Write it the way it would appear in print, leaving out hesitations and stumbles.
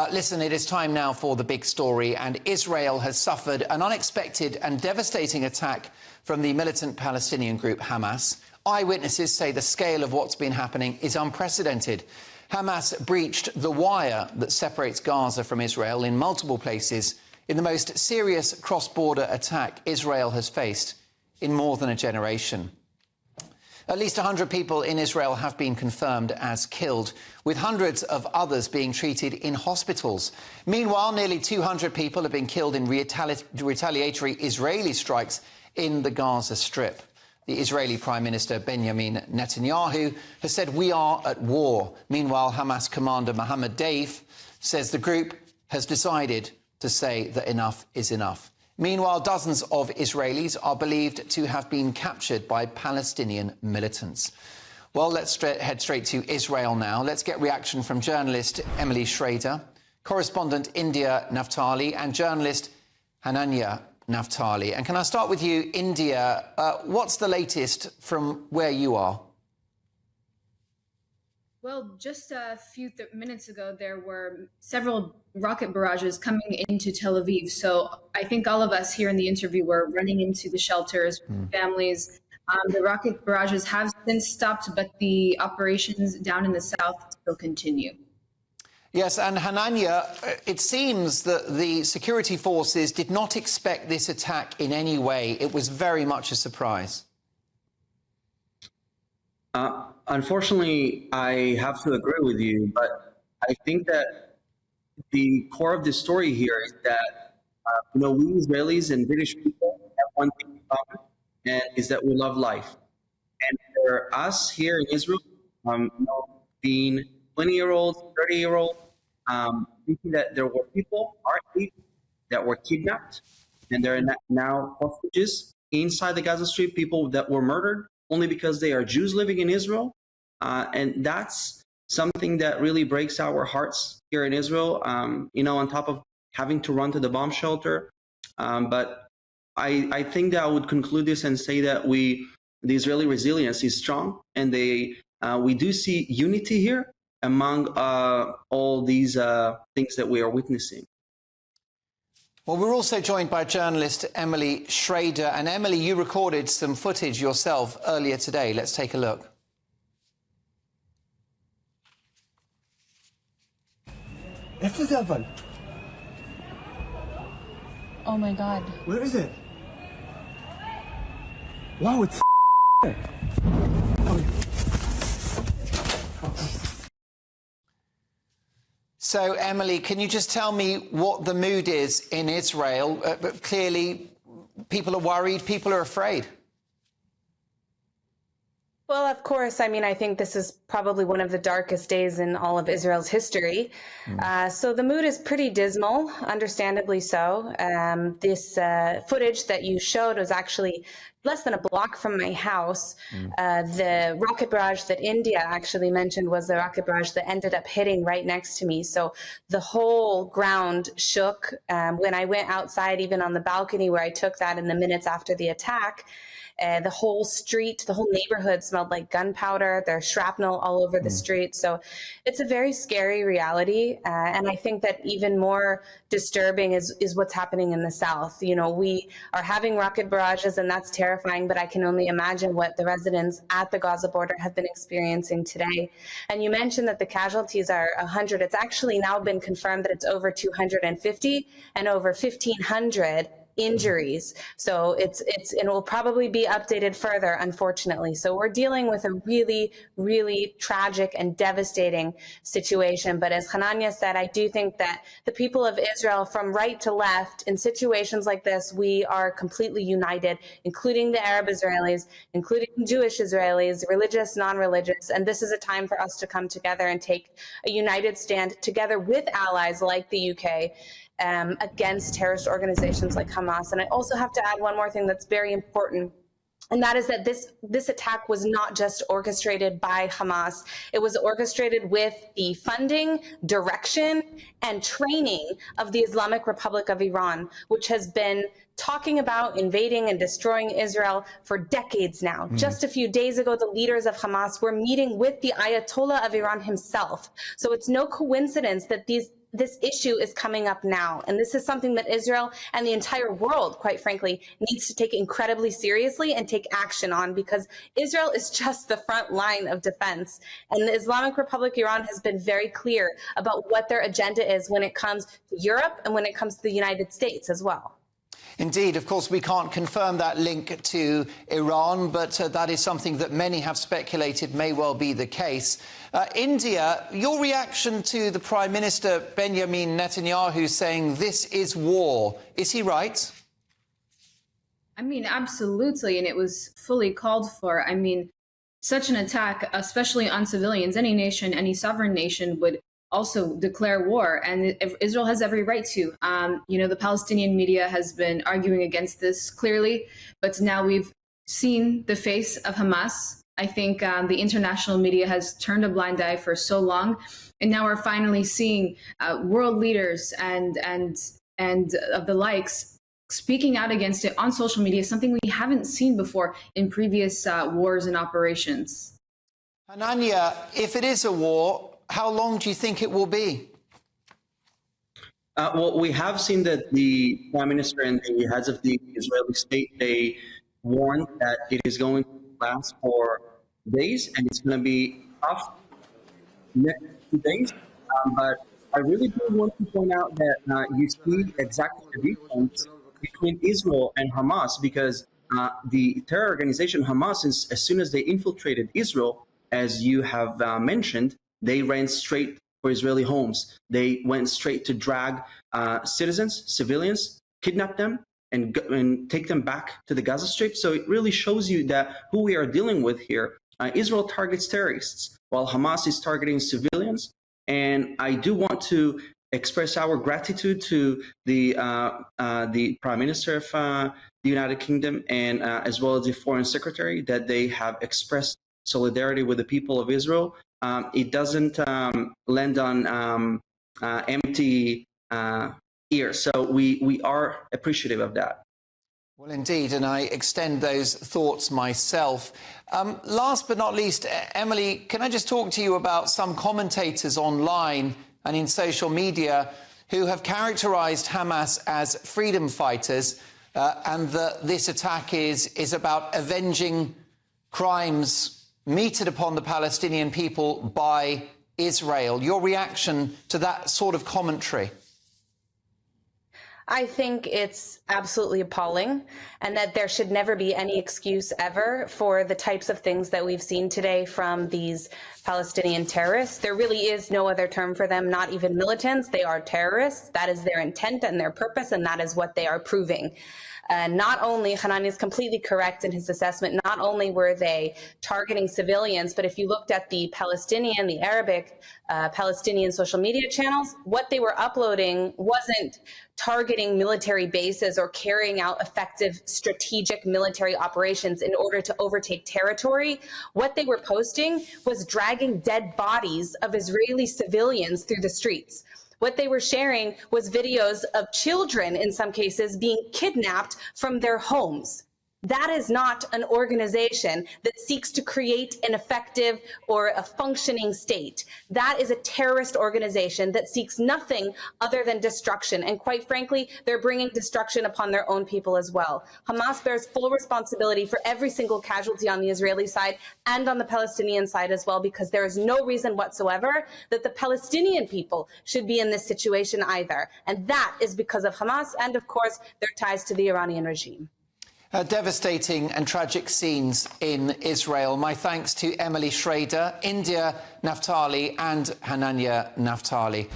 Listen, it is time now for the big story, and Israel has suffered an unexpected and devastating attack from the militant Palestinian group Hamas. Eyewitnesses say the scale of what's been happening is unprecedented. Hamas breached the wire that separates Gaza from Israel in multiple places in the most serious cross-border attack Israel has faced in more than a generation. At least 100 people in Israel have been confirmed as killed, with hundreds of others being treated in hospitals. Meanwhile, nearly 200 people have been killed in retaliatory Israeli strikes in the Gaza Strip. The Israeli Prime Minister Benjamin Netanyahu has said we are at war. Meanwhile, Hamas commander Mohammed Deif says the group has decided to say that enough is enough. Meanwhile, dozens of Israelis are believed to have been captured by Palestinian militants. Well, let's head straight to Israel now. Let's get reaction from journalist Emily Schrader, correspondent India Naftali, and journalist Hananya Naftali. And can I start with you, India? What's the latest from where you are? Well, just a few minutes ago, there were several rocket barrages coming into Tel Aviv. So I think all of us here in the interview were running into the shelters, families. The rocket barrages have since stopped, but the operations down in the south still continue. Yes, and Hananya, it seems that the security forces did not expect this attack in any way. It was very much a surprise. Unfortunately, I have to agree with you, but I think that the core of the story here is that, we Israelis and British people have one thing in common, and is that we love life. And for us here in Israel, being 20-year-olds, 30-year-olds, thinking that there were people, our age, that were kidnapped, and there are now hostages inside the Gaza Strip, people that were murdered only because they are Jews living in Israel. And that's something that really breaks our hearts here in Israel, on top of having to run to the bomb shelter. But I think that I would conclude this and say that the Israeli resilience is strong, and we do see unity here among all these things that we are witnessing. Well, we're also joined by journalist Emily Schrader. And Emily, you recorded some footage yourself earlier today. Let's take a look. Oh my God. Where is it? Wow, it's So, Emily, can you just tell me what the mood is in Israel? Clearly, people are worried, people are afraid. Well, of course. I mean, I think this is probably one of the darkest days in all of Israel's history. So the mood is pretty dismal, understandably so. This footage that you showed was actually less than a block from my house. The rocket barrage that India actually mentioned was the rocket barrage that ended up hitting right next to me. So the whole ground shook. When I went outside, even on the balcony where I took that in the minutes after the attack, the whole street, the whole neighborhood smelled like gunpowder. There's shrapnel all over the street. So it's a very scary reality. And I think that even more disturbing is what's happening in the south. We are having rocket barrages, and that's terrifying, but I can only imagine what the residents at the Gaza border have been experiencing today. And you mentioned that the casualties are 100. It's actually now been confirmed that it's over 250 and over 1,500 injuries. So it will probably be updated further, unfortunately. So we're dealing with a really, really tragic and devastating situation. But as Hananya said, I do think that the people of Israel, from right to left, in situations like this, we are completely united, including the Arab Israelis, including Jewish Israelis, religious, non-religious. And this is a time for us to come together and take a united stand together with allies like the UK against terrorist organizations like Hamas. And I also have to add one more thing that's very important. And that is that this attack was not just orchestrated by Hamas. It was orchestrated with the funding, direction, and training of the Islamic Republic of Iran, which has been talking about invading and destroying Israel for decades now. Just a few days ago, the leaders of Hamas were meeting with the Ayatollah of Iran himself. So it's no coincidence that these this issue is coming up now. And this is something that Israel and the entire world, quite frankly, needs to take incredibly seriously and take action on, because Israel is just the front line of defense. And the Islamic Republic of Iran has been very clear about what their agenda is when it comes to Europe and when it comes to the United States as well. Indeed, of course, we can't confirm that link to Iran, but that is something that many have speculated may well be the case. India, your reaction to the Prime Minister Benjamin Netanyahu saying this is war, is he right? I mean, absolutely, and it was fully called for. I mean, such an attack, especially on civilians, any nation, any sovereign nation would also declare war, and Israel has every right to. The Palestinian media has been arguing against this clearly, but now we've seen the face of Hamas. I think the international media has turned a blind eye for so long, and now we're finally seeing world leaders and of the likes speaking out against it on social media, something we haven't seen before in previous wars and operations. Hananya, if it is a war, how long do you think it will be? Well, we have seen that the Prime Minister and the heads of the Israeli state, they warned that it is going to last for days and it's going to be tough next 2 days. But I really do want to point out that you see exactly the difference between Israel and Hamas, because the terror organization Hamas, as soon as they infiltrated Israel, as you have mentioned, they ran straight for Israeli homes. They went straight to drag citizens, civilians, kidnap them, and take them back to the Gaza Strip. So it really shows you that who we are dealing with here. Israel targets terrorists, while Hamas is targeting civilians. And I do want to express our gratitude to the Prime Minister of the United Kingdom and as well as the Foreign Secretary, that they have expressed solidarity with the people of Israel. It doesn't land on empty ears. So we are appreciative of that. Well, indeed, and I extend those thoughts myself. Last but not least, Emily, can I just talk to you about some commentators online and in social media who have characterized Hamas as freedom fighters and that this attack is about avenging crimes meted upon the Palestinian people by Israel. Your reaction to that sort of commentary? I think it's absolutely appalling, and that there should never be any excuse ever for the types of things that we've seen today from these Palestinian terrorists. There really is no other term for them, not even militants. They are terrorists. That is their intent and their purpose, and that is what they are proving. Not only, Hananya is completely correct in his assessment, not only were they targeting civilians, but if you looked at the Palestinian, the Arabic Palestinian social media channels, what they were uploading wasn't targeting military bases or carrying out effective strategic military operations in order to overtake territory. What they were posting was dragging dead bodies of Israeli civilians through the streets. What they were sharing was videos of children, in some cases, being kidnapped from their homes. That is not an organization that seeks to create an effective or a functioning state. That is a terrorist organization that seeks nothing other than destruction. And quite frankly, they're bringing destruction upon their own people as well. Hamas bears full responsibility for every single casualty on the Israeli side and on the Palestinian side as well, because there is no reason whatsoever that the Palestinian people should be in this situation either. And that is because of Hamas and, of course, their ties to the Iranian regime. Devastating and tragic scenes in Israel. My thanks to Emily Schrader, India Naftali and Hananya Naftali.